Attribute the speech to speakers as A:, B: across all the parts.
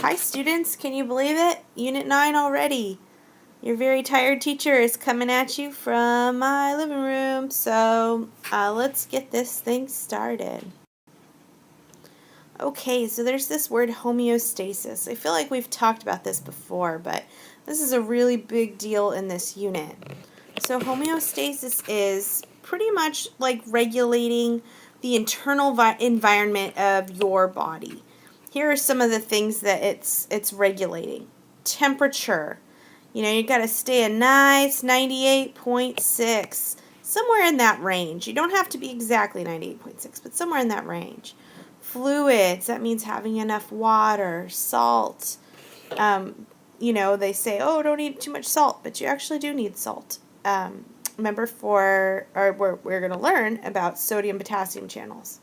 A: Hi students, can you believe it? Unit 9 already. Your very tired teacher is coming at you from my living room, so let's get this thing started. Okay, so there's this word homeostasis. I feel like we've talked about this before, but this is a really big deal in this unit. So homeostasis is pretty much like regulating the internal environment of your body. Here are some of the things that it's regulating. Temperature. You know, you got to stay a nice 98.6, somewhere in that range. You don't have to be exactly 98.6, but somewhere in that range. Fluids, that means having enough water. Salt. You know, they say, oh, don't eat too much salt, but you actually do need salt. Remember we're going to learn about sodium-potassium channels.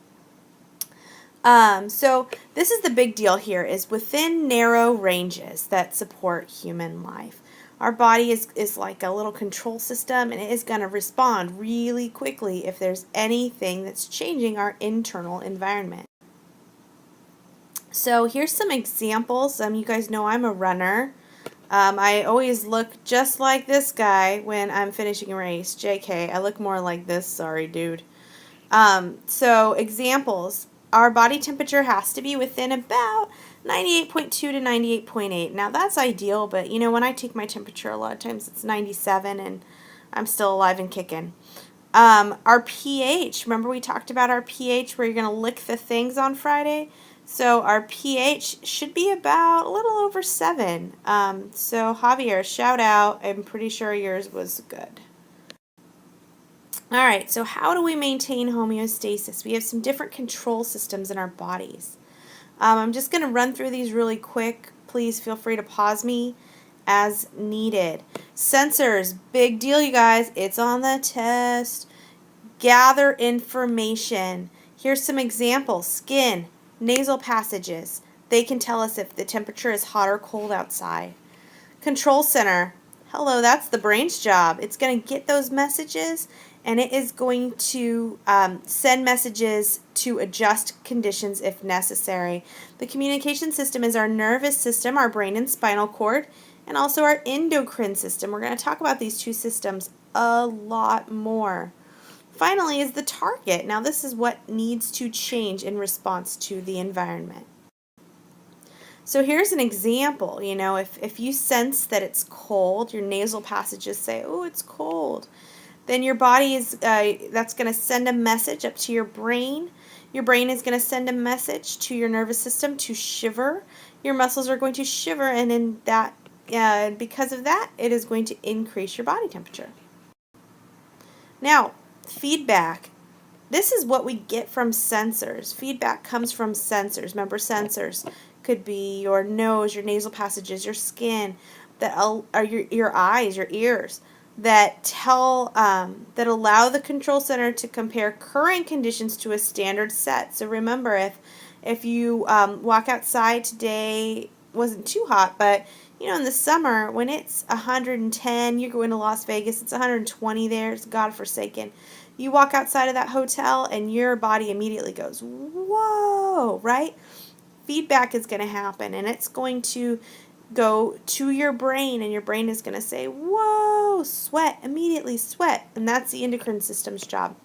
A: So this is the big deal here, is within narrow ranges that support human life. Our body is like a little control system, and it is going to respond really quickly if there's anything that's changing our internal environment. So here's some examples. You guys know I'm a runner. I always look just like this guy when I'm finishing a race. JK, I look more like this, sorry dude. So examples. Our body temperature has to be within about 98.2 to 98.8. Now that's ideal, but you know, when I take my temperature, a lot of times it's 97 and I'm still alive and kicking. Our pH, remember we talked about our pH where you're going to lick the things on Friday? So our pH should be about a little over 7. So Javier, shout out. I'm pretty sure yours was good. Alright, so how do we maintain homeostasis? We have some different control systems in our bodies. I'm just going to run through these really quick. Please feel free to pause me as needed. Sensors, big deal you guys. It's on the test. Gather information. Here's some examples. Skin, nasal passages. They can tell us if the temperature is hot or cold outside. Control center. Hello, that's the brain's job. It's going to get those messages, and it is going to send messages to adjust conditions if necessary. The communication system is our nervous system, our brain and spinal cord, and also our endocrine system. We're going to talk about these two systems a lot more. Finally is the target. Now this is what needs to change in response to the environment. So here's an example. You know, if you sense that it's cold, your nasal passages say, oh, it's cold. Then your body is, that's going to send a message up to your brain. Your brain is going to send a message to your nervous system to shiver. Your muscles are going to shiver, and in that, because of that, it is going to increase your body temperature. Now, feedback. This is what we get from sensors. Feedback comes from sensors. Remember, sensors could be your nose, your nasal passages, your skin, that are your eyes, your ears, that tell that allow the control center to compare current conditions to a standard set. So remember, if you walk outside today, wasn't too hot, but you know, in the summer when it's 110, you're going to Las Vegas, it's 120 there, it's godforsaken. You walk outside of that hotel and your body immediately goes, whoa, right? Feedback is going to happen, and it's going to go to your brain, and your brain is going to say, whoa, sweat, immediately sweat. And that's the endocrine system's job.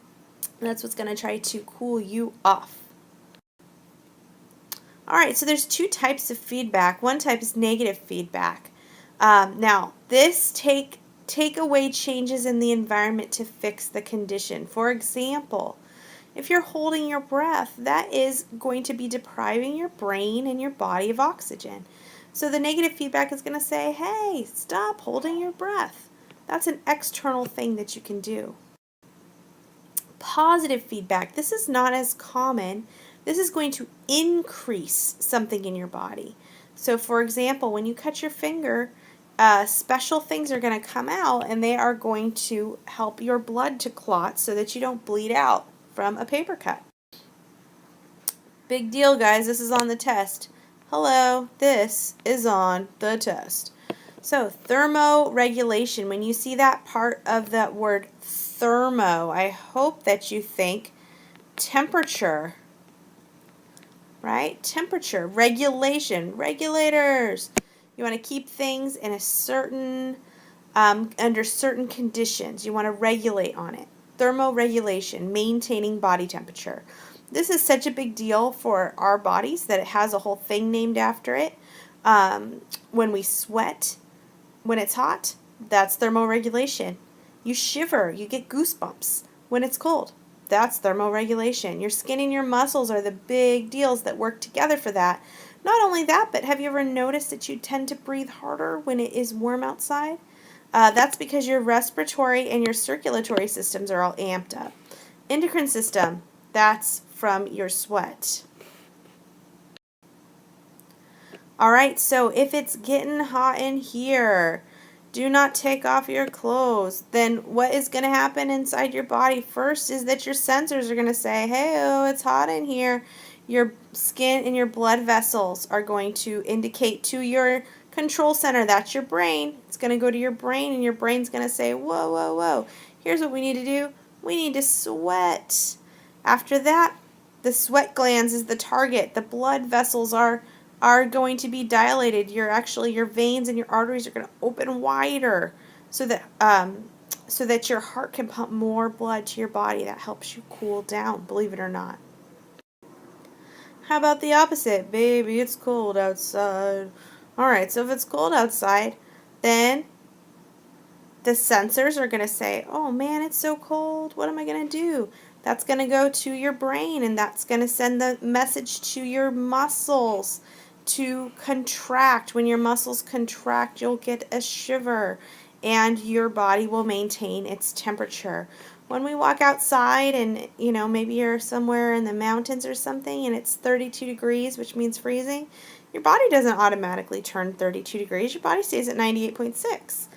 A: And that's what's going to try to cool you off. Alright, so there's two types of feedback. One type is negative feedback. Now, this take away changes in the environment to fix the condition. For example, if you're holding your breath, that is going to be depriving your brain and your body of oxygen. So the negative feedback is going to say, hey, stop holding your breath. That's an external thing that you can do. Positive feedback. This is not as common. This is going to increase something in your body. So for example, when you cut your finger, special things are going to come out, and they are going to help your blood to clot so that you don't bleed out from a paper cut. Big deal, guys. This is on the test. Hello, this is on the test. So thermoregulation. When you see that part of that word thermo, I hope that you think temperature. right? Temperature, regulation, regulators. You want to keep things in a certain, under certain conditions. You want to regulate on it. Thermoregulation, maintaining body temperature. This is such a big deal for our bodies that it has a whole thing named after it. When we sweat, when it's hot, that's thermoregulation. You shiver, you get goosebumps when it's cold. That's thermoregulation. Your skin and your muscles are the big deals that work together for that. Not only that, but have you ever noticed that you tend to breathe harder when it is warm outside? That's because your respiratory and your circulatory systems are all amped up. Endocrine system, that's from your sweat. All right, so if it's getting hot in here, do not take off your clothes. Then what is going to happen inside your body first is that your sensors are going to say, hey, oh, it's hot in here. Your skin and your blood vessels are going to indicate to your control center, that's your brain. It's going to go to your brain, and your brain's going to say, whoa, whoa, whoa. Here's what we need to do. We need to sweat. After that, the sweat glands is the target. The blood vessels are going to be dilated. Your veins and your arteries are going to open wider so that your heart can pump more blood to your body. That helps you cool down, believe it or not. How about the opposite? Baby, it's cold outside. Alright, so if it's cold outside, then the sensors are going to say, oh man, it's so cold. What am I going to do? That's going to go to your brain, and that's going to send the message to your muscles to contract. When your muscles contract, you'll get a shiver, and your body will maintain its temperature. When we walk outside and, maybe you're somewhere in the mountains or something and it's 32 degrees, which means freezing, your body doesn't automatically turn 32 degrees. Your body stays at 98.6.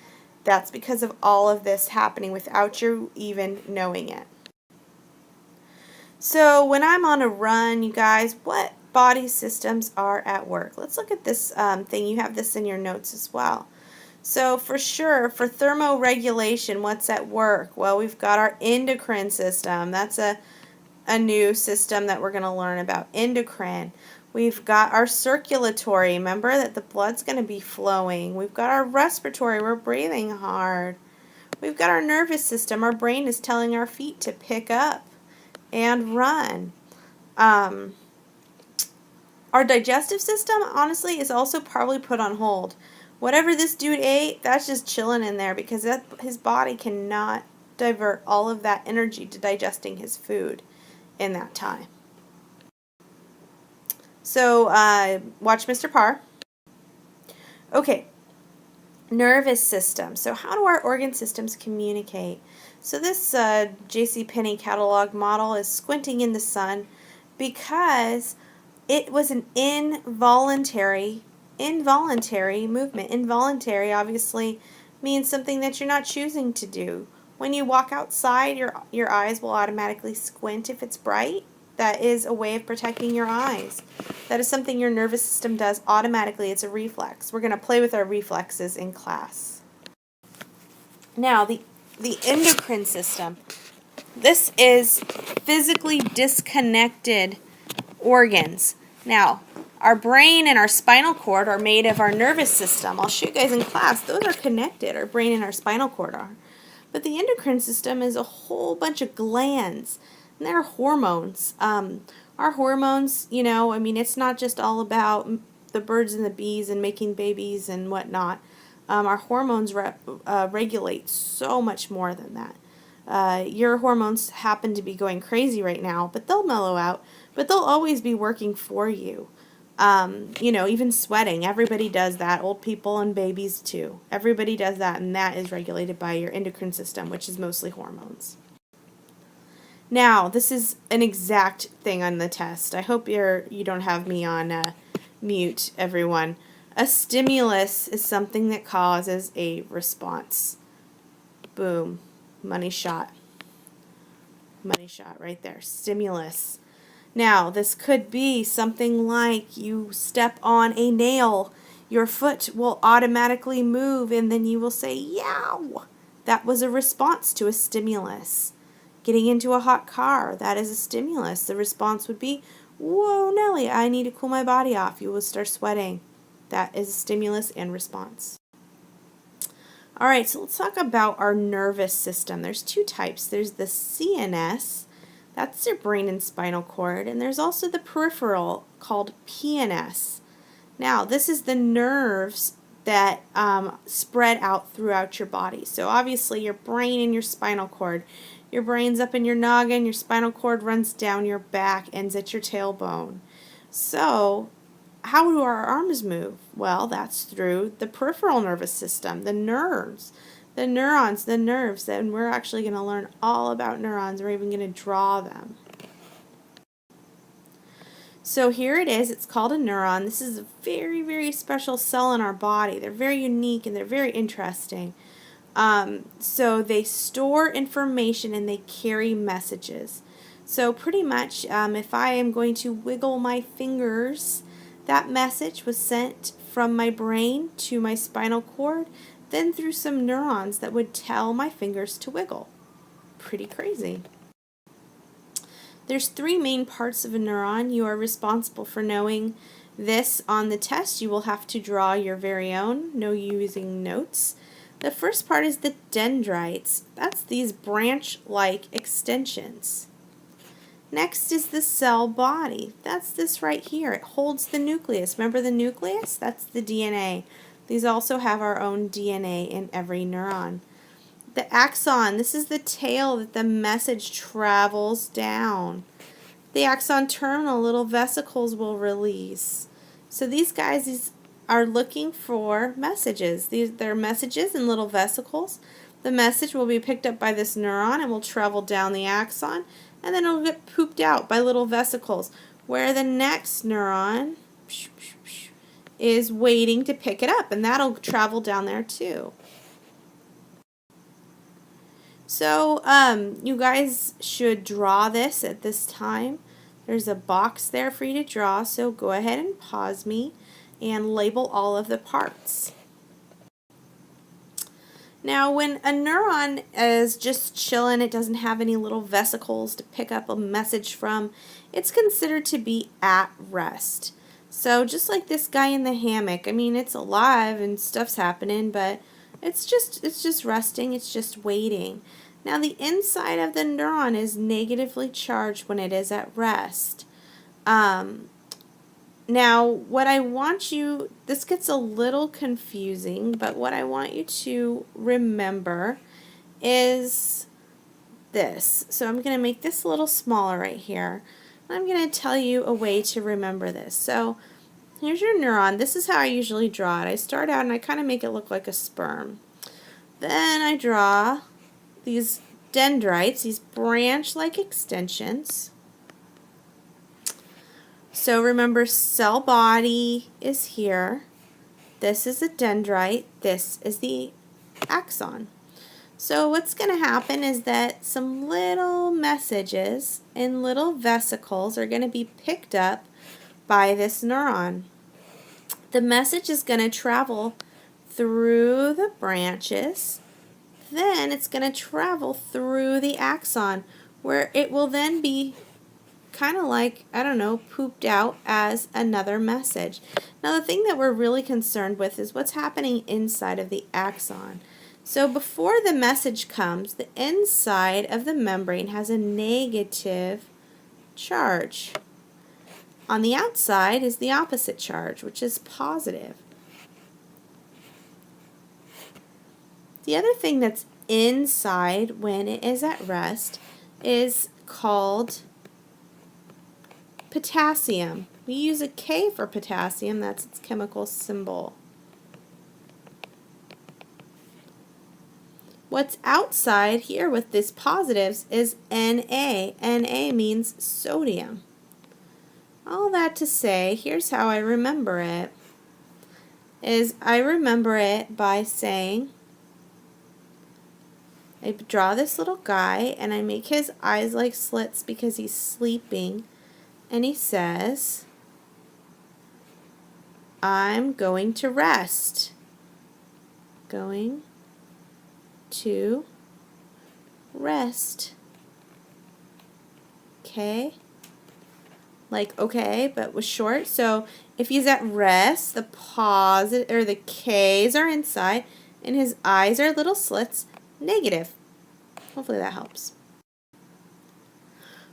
A: That's because of all of this happening without you even knowing it. So when I'm on a run, you guys, what body systems are at work? Let's look at this thing. You have this in your notes as well. So for sure, for thermoregulation, what's at work? Well, we've got our endocrine system. That's a new system that we're going to learn about. Endocrine. We've got our circulatory. Remember that the blood's going to be flowing. We've got our respiratory. We're breathing hard. We've got our nervous system. Our brain is telling our feet to pick up and run. Our digestive system, honestly, is also probably put on hold. Whatever this dude ate, that's just chilling in there because his body cannot divert all of that energy to digesting his food in that time. So, watch Mr. Parr. Okay, nervous system. So how do our organ systems communicate? So this JCPenney catalog model is squinting in the sun because it was an involuntary movement. Involuntary obviously means something that you're not choosing to do. When you walk outside, your eyes will automatically squint if it's bright. That is a way of protecting your eyes. That is something your nervous system does automatically. It's a reflex. We're going to play with our reflexes in class. Now, the endocrine system. This is physically disconnected organs. Now, our brain and our spinal cord are made of our nervous system. I'll show you guys in class. Those are connected. Our brain and our spinal cord are. But the endocrine system is a whole bunch of glands. And they're hormones. Our hormones, it's not just all about the birds and the bees and making babies and whatnot. Our hormones regulate so much more than that. Your hormones happen to be going crazy right now, but they'll mellow out. But they'll always be working for you. Even sweating. Everybody does that. Old people and babies too. Everybody does that, and that is regulated by your endocrine system, which is mostly hormones. Now, this is an exact thing on the test. I hope you don't have me on mute, everyone. A stimulus is something that causes a response. Boom. Money shot. Money shot right there. Stimulus. Now, this could be something like you step on a nail. Your foot will automatically move, and then you will say, yow! That was a response to a stimulus. Getting into a hot car, that is a stimulus. The response would be, Whoa, Nellie, I need to cool my body off. You will start sweating. That is stimulus and response. All right, so let's talk about our nervous system. There's two types. There's the CNS, that's your brain and spinal cord, and there's also the peripheral called PNS. Now, this is the nerves that spread out throughout your body. So obviously your brain and your spinal cord. Your brain's up in your noggin, your spinal cord runs down your back, ends at your tailbone. So how do our arms move? Well, that's through the peripheral nervous system, the nerves, the neurons, the nerves, and we're actually going to learn all about neurons. We're even going to draw them. So here it is. It's called a neuron. This is a very, very special cell in our body. They're very unique and they're very interesting. So they store information and they carry messages. So pretty much if I am going to wiggle my fingers, that message was sent from my brain to my spinal cord, then through some neurons that would tell my fingers to wiggle. Pretty crazy. There's three main parts of a neuron. You are responsible for knowing this. On the test, you will have to draw your very own, no using notes. The first part is the dendrites. That's these branch-like extensions. Next is the cell body. That's this right here. It holds the nucleus. Remember the nucleus? That's the DNA. These also have our own DNA in every neuron. The axon, this is the tail that the message travels down. The axon terminal, little vesicles will release. So these guys are looking for messages. They're messages in little vesicles. The message will be picked up by this neuron and will travel down the axon, and then it'll get pooped out by little vesicles, where the next neuron is waiting to pick it up, and that'll travel down there too. So you guys should draw this at this time. There's a box there for you to draw, so go ahead and pause me and label all of the parts. Now, when a neuron is just chilling, it doesn't have any little vesicles to pick up a message from, it's considered to be at rest. So just like this guy in the hammock, I mean, it's alive and stuff's happening, but it's just resting, it's just waiting. Now, the inside of the neuron is negatively charged when it is at rest. Now, what I want you, this gets a little confusing, but what I want you to remember is this. So I'm going to make this a little smaller right here. I'm going to tell you a way to remember this. So here's your neuron. This is how I usually draw it. I start out and I kind of make it look like a sperm. Then I draw these dendrites, these branch-like extensions. So remember, cell body is here. This is a dendrite. This is the axon. So what's going to happen is that some little messages in little vesicles are going to be picked up by this neuron. The message is going to travel through the branches. Then it's going to travel through the axon, where it will then be kind of like, I don't know, pooped out as another message. Now, the thing that we're really concerned with is what's happening inside of the axon. So before the message comes, the inside of the membrane has a negative charge. On the outside is the opposite charge, which is positive. The other thing that's inside when it is at rest is called potassium. We use a K for potassium, that's its chemical symbol. What's outside here with these positives is Na. Na means sodium. All that to say, here's how I remember it, is I remember it by saying, I draw this little guy and I make his eyes like slits because he's sleeping. And he says, I'm going to rest. Going to rest. Okay? like okay, but was short. So if he's at rest, the positive or the K's are inside, and his I's are little slits, negative. Hopefully that helps.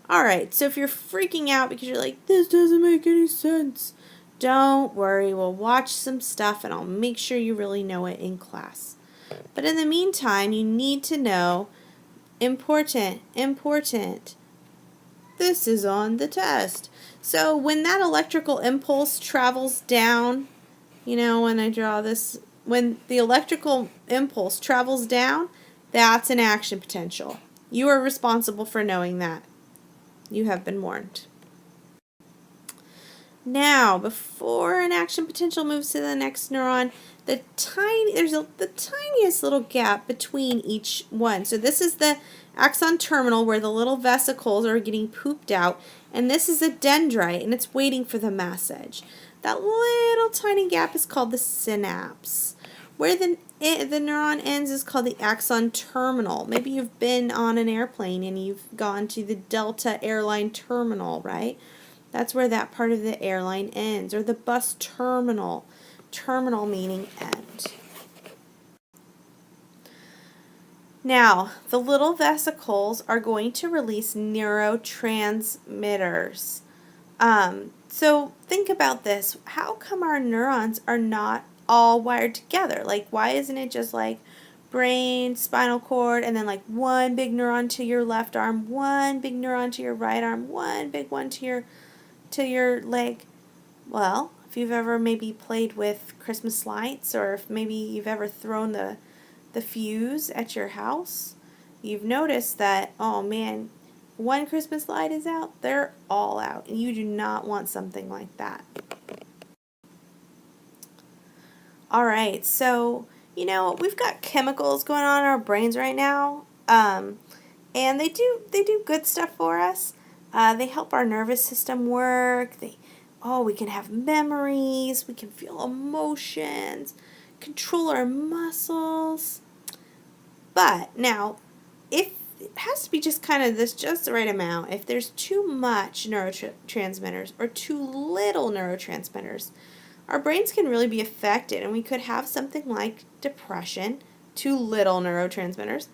A: Alright, so if you're freaking out because you're like, this doesn't make any sense, don't worry. We'll watch some stuff and I'll make sure you really know it in class. But in the meantime, you need to know, important, this is on the test. So when that electrical impulse travels down, you know, when I draw this, when the electrical impulse travels down, that's an action potential. You are responsible for knowing that. You have been warned. Now, before an action potential moves to the next neuron, there's the tiniest little gap between each one. So this is the axon terminal where the little vesicles are getting pooped out, and this is a dendrite, and it's waiting for the message. That little tiny gap is called the synapse. Where the neuron ends is called the axon terminal. Maybe you've been on an airplane and you've gone to the Delta airline terminal, right? That's where that part of the airline ends. Or the bus terminal. Terminal meaning end. Now, the little vesicles are going to release neurotransmitters. So think about this. How come our neurons are not all wired together? Like, why isn't it just like brain, spinal cord, and then like one big neuron to your left arm, one big neuron to your right arm, one big one to your leg? Well, if you've ever maybe played with Christmas lights, or if maybe you've ever thrown the fuse at your house, you've noticed that, oh man, one Christmas light is out, they're all out, and you do not want something like that. Alright, so, you know, we've got chemicals going on in our brains right now, and they do good stuff for us. They help our nervous system work. We can have memories, we can feel emotions, control our muscles. But now, if it has to be just kind of just the right amount. If there's too much neurotransmitters or too little neurotransmitters, our brains can really be affected, and we could have something like depression, too little neurotransmitters,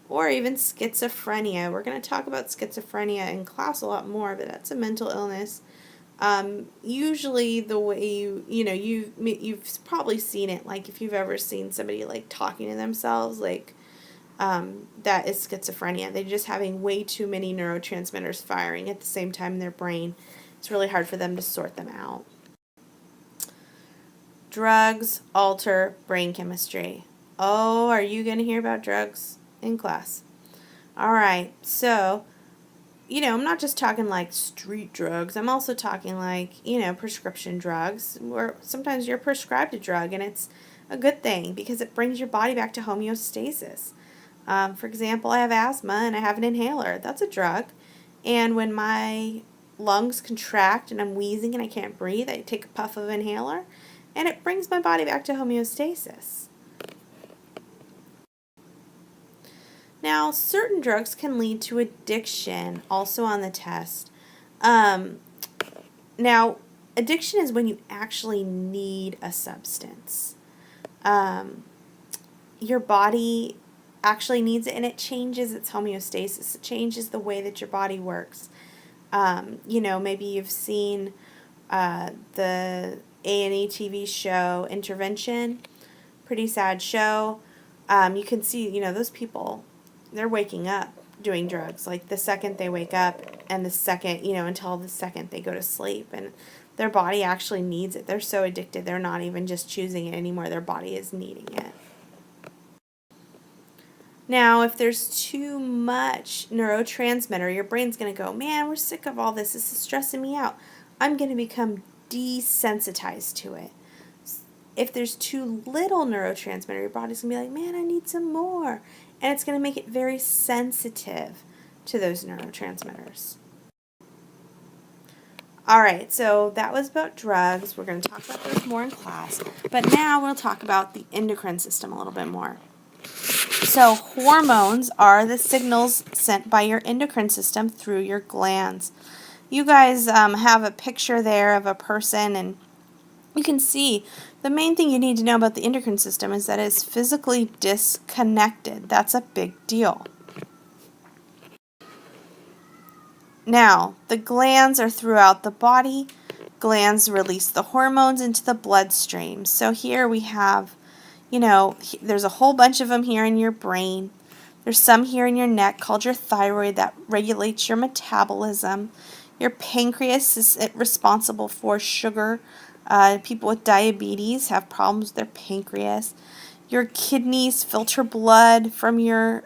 A: or even schizophrenia. We're going to talk about schizophrenia in class a lot more, but that's a mental illness. Usually the way you've probably seen it, like if you've ever seen somebody like talking to themselves, like that is schizophrenia. They're just having way too many neurotransmitters firing at the same time in their brain. It's really hard for them to sort them out. Drugs alter brain chemistry. Oh, are you going to hear about drugs in class? Alright, so, I'm not just talking like street drugs. I'm also talking like, prescription drugs, where sometimes you're prescribed a drug and it's a good thing because it brings your body back to homeostasis. For example, I have asthma and I have an inhaler. That's a drug. And when my lungs contract and I'm wheezing and I can't breathe, I take a puff of inhaler and it brings my body back to homeostasis. Now, certain drugs can lead to addiction, also on the test. Now, addiction is when you actually need a substance. Your body actually needs it, and it changes its homeostasis. It changes the way that your body works. Maybe you've seen the A&E TV show Intervention, pretty sad show. You can see, those people, they're waking up doing drugs, like the second they wake up and the second, until the second they go to sleep, and their body actually needs it. They're so addicted, they're not even just choosing it anymore. Their body is needing it. Now, if there's too much neurotransmitter, your brain's going to go, man, we're sick of all this. This is stressing me out. I'm going to become desensitized to it. If there's too little neurotransmitter, your body's going to be like, man, I need some more. And it's going to make it very sensitive to those neurotransmitters. Alright, so that was about drugs. We're going to talk about those more in class. But now we'll talk about the endocrine system a little bit more. So hormones are the signals sent by your endocrine system through your glands. you guys have a picture there of a person, and you can see the main thing you need to know about the endocrine system is that it's physically disconnected. That's a big deal. Now, the glands are throughout the body. Glands release the hormones into the bloodstream. So here we have, there's a whole bunch of them here in your brain. There's some here in your neck called your thyroid that regulates your metabolism. Your pancreas is responsible for sugar. People with diabetes have problems with their pancreas. Your kidneys filter blood from your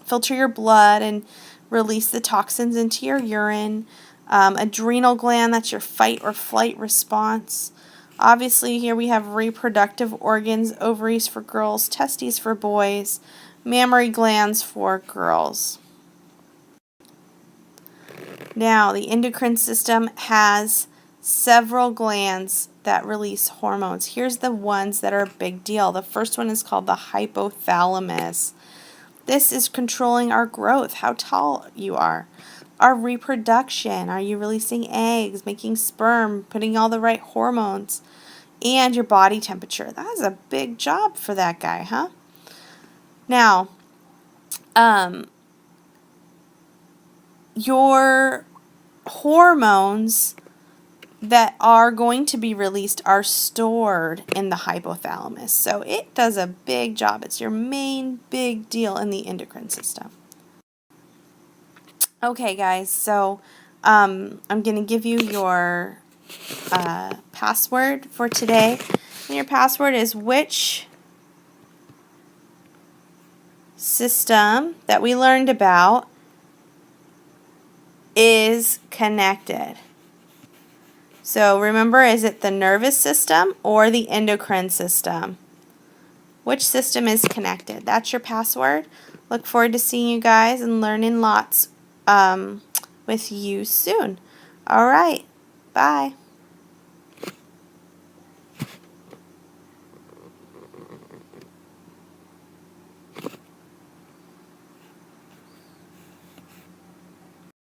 A: filter your blood and release the toxins into your urine. Adrenal gland, that's your fight or flight response. Obviously, here we have reproductive organs, ovaries for girls, testes for boys, mammary glands for girls. Now, the endocrine system has several glands that release hormones. Here's the ones that are a big deal. The first one is called the hypothalamus. This is controlling our growth, how tall you are. Our reproduction, are you releasing eggs, making sperm, putting all the right hormones, and your body temperature. That is a big job for that guy, huh? Now, your hormones that are going to be released are stored in the hypothalamus. So it does a big job. It's your main big deal in the endocrine system. Okay, guys, so I'm going to give you your password for today. And your password is which system that we learned about is connected. So remember, is it the nervous system or the endocrine system? Which system is connected? That's your password. Look forward to seeing you guys and learning lots with you soon. All right. Bye.